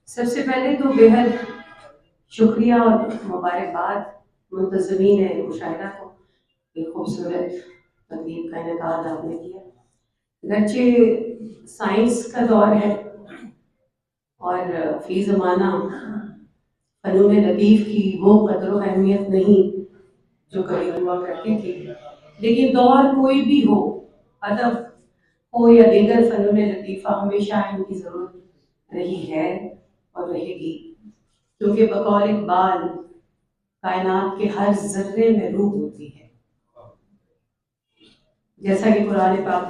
سب سے پہلے تو بےحد شکریہ اور مبارکباد منتظمین مشاہدہ کو، ایک خوبصورت تقریب کا انعقاد آپ نے کیا۔ گرچہ سائنس کا دور ہے اور فی زمانہ فنون لطیف کی وہ قدر و اہمیت نہیں جو کبھی ہوا کرتی تھی، لیکن دور کوئی بھی ہو، ادب ہو یا دیگر فنون لطیفہ، ہمیشہ ان کی ضرورت رہی ہے اور رہے گی، کیونکہ بقول اقبال کائنات کے ہر ذرے میں روح ہوتی ہے، جیسا کہ قرآن پاک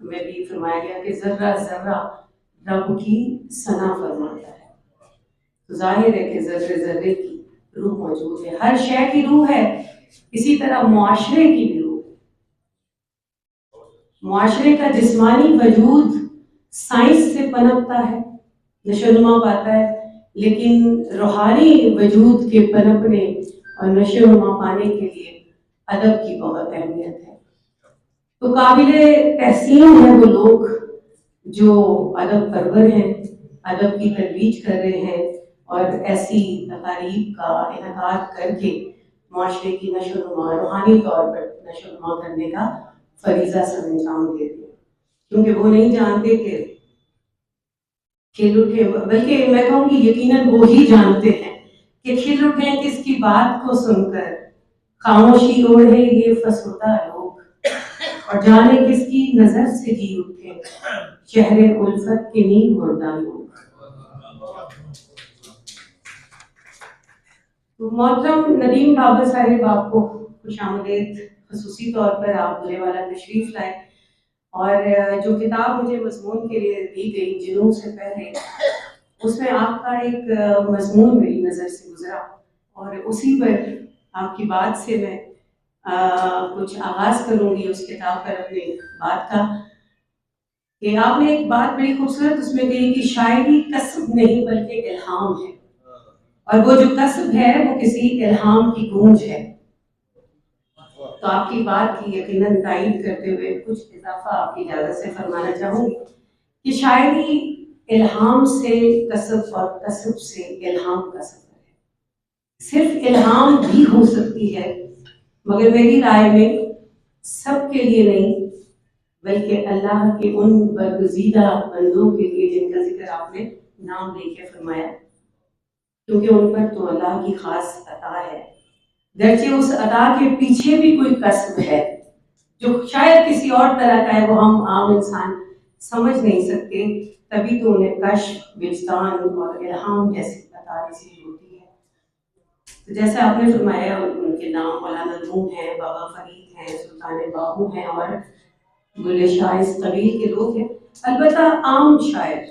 میں بھی فرمایا گیا کہ ذرہ ذرہ رب کی ثنا فرماتا ہے۔ تو ظاہر ہے کہ ذرے ذرے کی روح موجود ہے، ہر شے کی روح ہے، اسی طرح معاشرے کی بھی روح ہے۔ معاشرے کا جسمانی وجود سائنس سے پنپتا ہے، نشو و نما پاتا ہے، لیکن روحانی وجود کے پنپنے اور نشو و نما پانے کے لیے ادب کی بہت اہمیت ہے۔ تو قابل تحسین ہیں وہ لوگ جو ادب پرور ہیں، ادب کی ترویج کر رہے ہیں اور ایسی تقاریب کا انعقاد کر کے معاشرے کی نشو و نما، روحانی طور پر نشو و نما کرنے کا فریضہ سر انجام دیتے ہیں، کیونکہ وہ نہیں جانتے کہ کھل اٹھے، بلکہ میں کہوں کہ یقیناً وہی جانتے ہیں کہ کھل اٹھے کس کی بات کو سن کر، خاموشی اوڑھے یہ فسردہ لوگ، اور جانے کس کی نظر سے جی اٹھے شہر الفت کے نیند مردہ لوگ۔ تو محترم ندیم بابر صاحب، آپ کو خوش آمدید، خصوصی طور پر آپ بلے والا تشریف لائے، اور جو کتاب مجھے مضمون کے لیے دی گئی جنوں سے پہلے، اس میں آپ کا ایک مضمون میری نظر سے گزرا، اور اسی پر آپ کی بات سے میں کچھ آغاز کروں گی اس کتاب پر اپنی بات کا، کہ آپ نے ایک بات بڑی خوبصورت اس میں کہی کہ شاعری کسب نہیں بلکہ الہام ہے، اور وہ جو کسب ہے وہ کسی الہام کی گونج ہے۔ تو آپ کی بات کی یقیناً تائید کرتے ہوئے کچھ اضافہ آپ کی اجازت سے فرمانا چاہوں گی کہ شاعری الہام سے کسب اور کسب سے الہام کا سفر ہے۔ صرف الہام بھی ہو سکتی ہے، مگر میری رائے میں سب کے لیے نہیں، بلکہ اللہ کے ان برگزیدہ بندوں کے لیے جن کا ذکر آپ نے نام لے کے فرمایا، کیونکہ ان پر تو اللہ کی خاص عطا ہے، گرچہ اس عطا کے پیچھے بھی کوئی کسب ہے جو شاید کسی اور طرح کا ہے، وہ ہم عام انسان سمجھ نہیں سکتے، تبھی تو انہیں کشف، وجدان اور الہام جیسی عطا نصیب ہوتی ہے۔ تو جیسے آپ نے فرمایا ان کے نام مولانا روم ہیں، بابا فرید ہیں، سلطان باہو ہیں اور بلے شاہ اس قبیل کے لوگ ہیں۔ البتہ عام شاعر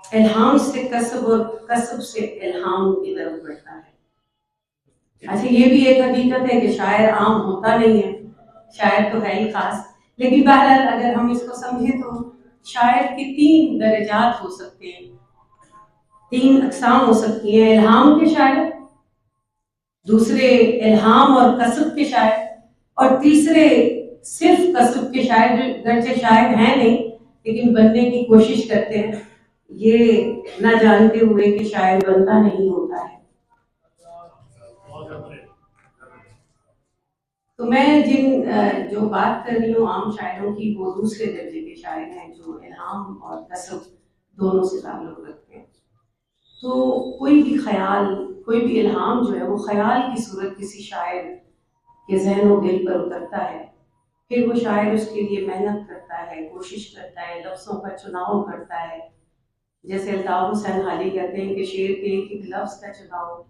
الہام سے کسب اور کسب سے الہام کی طرف بڑھتا ہے۔ اچھا، یہ بھی ایک حقیقت ہے کہ شاعر عام ہوتا نہیں ہے، شاعر تو ہے ہی خاص، لیکن بہرحال اگر ہم اس کو سمجھیں تو شاعر کے 3 درجات ہو سکتے ہیں، 3 اقسام ہو سکتی ہیں: الہام کے شاعر، دوسرے الہام اور کسب کے شاعر، اور تیسرے صرف کسب کے شاعر، جو گرچہ شاعر ہیں نہیں لیکن بننے کی کوشش کرتے ہیں، یہ نہ جانتے ہوئے کہ شاعر بنتا نہیں ہوتا ہے۔ تو میں جو بات کر رہی ہوں عام شاعروں کی، وہ دوسرے درجے کے شاعر ہیں جو الہام اور کسب دونوں سے تعلق رکھتے ہیں۔ تو کوئی بھی خیال، کوئی بھی الہام جو ہے وہ خیال کی صورت کسی شاعر کے ذہن و دل پر اترتا ہے، پھر وہ شاعر اس کے لیے محنت کرتا ہے، کوشش کرتا ہے، لفظوں کا چناؤ کرتا ہے، جیسے الطاف حسین حالی کہتے ہیں کہ شعر کے ایک ایک لفظ کا چناؤ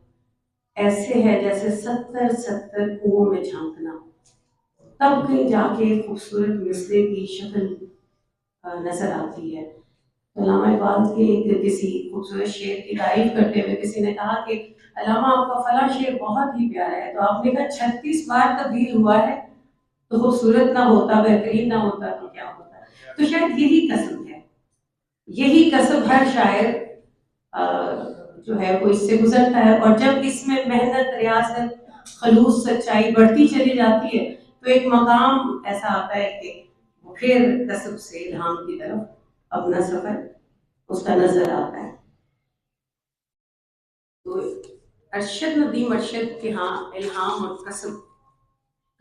ایسے ہے جیسے 70 کنووں میں جھانکنا، تب کہیں جا کے خوبصورت مصرے کی شکل نظر آتی ہے۔ علامہ اقبال کے ایک کسی خوبصورت شعر کی تعریف کرتے ہوئے کسی نے کہا کہ علامہ آپ کا فلاں شعر بہت ہی پیارا ہے، تو آپ نے کہا 36 بار تبدیل ہوا ہے، تو خوبصورت نہ ہوتا، بہترین نہ ہوتا تو کیا ہوتا؟ تو شاید یہی قسم ہے، یہی قسم ہر شاعر جو ہے وہ اس سے گزرتا ہے، اور جب اس میں محنت، ریاضت، خلوص، سچائی بڑھتی چلی جاتی ہے تو ایک مقام ایسا آتا ہے کہ وہ پھر کسب سے الہام کی طرف اپنا سفر اس کا نظر آتا ہے۔ ارشد ندیم ارشد کے ہاں الہام اور کسب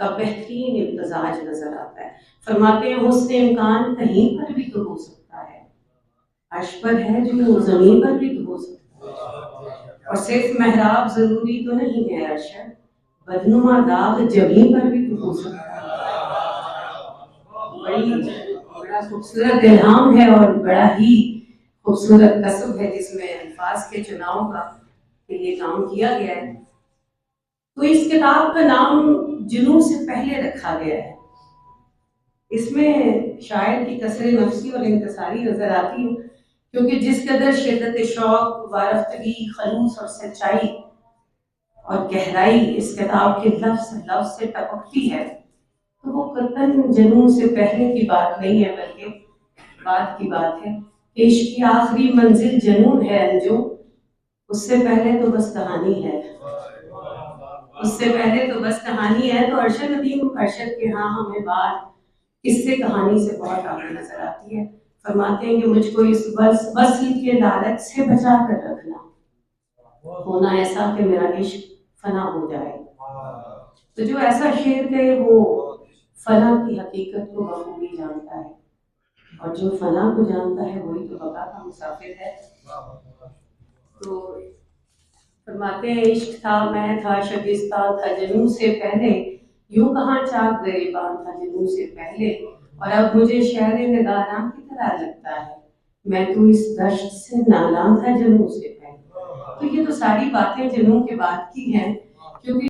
کا بہترین امتزاج نظر آتا ہے. فرماتے ہیں حسن امکان کہیں پر بھی تو ہو سکتا ہے، عرش پر ہے جو زمین پر بھی تو ہو سکتا ہے، اور صرف محراب ضروری تو نہیں ہے ارشد، بدنما داغ جبیں پر بھی تو ہو سکتا ہے. بڑا خوبصورت الہام ہے اور بڑا ہی خوبصورت کسب ہے جس میں الفاظ کے چناؤ کا یہ کام کیا گیا ہے. تو اس کتاب کا نام جنوں سے پہلے رکھا گیا ہے. اس میں شاعر کی کثر نفسی اور انکساری نظر آتی ہے، کیونکہ جس قدر شدت شوق، وارفتگی، خلوص اور سچائی اور گہرائی اس کتاب کے لفظ سے ٹپکتی ہے، تو وہ قطعاً جنوں سے پہلے کی بات نہیں ہے، بلکہ بات کی بات ہے کہ عشق کی آخری منزل جنون ہے انجو، اس سے پہلے تو بس کہانی ہے، اس سے پہلے تو بس کہانی ہے. تو ارشد ندیم ارشد کے ہاں ہمیں بات قصے کہانی سے بہت آگے نظر آتی ہے. فرماتے ہیں کہ مجھ کو اس وصل کے لالچ سے بچا کر رکھنا، ہونا ایسا کہ میرا عشق فنا ہو جائے. تو جو ایسا شعر کہے وہ فنا کی حقیقت کو بخوبی جانتا ہے، اور جو فنا کو جانتا ہے وہی تو بقا کا مسافر ہے. تو فرماتے ہیں عشق تھا، میں تھا، شبستان تھا جنوں سے پہلے، یوں کہاں چاک گریباں تھا جنوں سے پہلے، اور اب مجھے شعر نگاراں کی طرح لگتا ہے میں تو اس دشت سے نالاں تھا جنوں سے پہلے. تو یہ تو ساری باتیں جنوں کے بعد کی ہیں.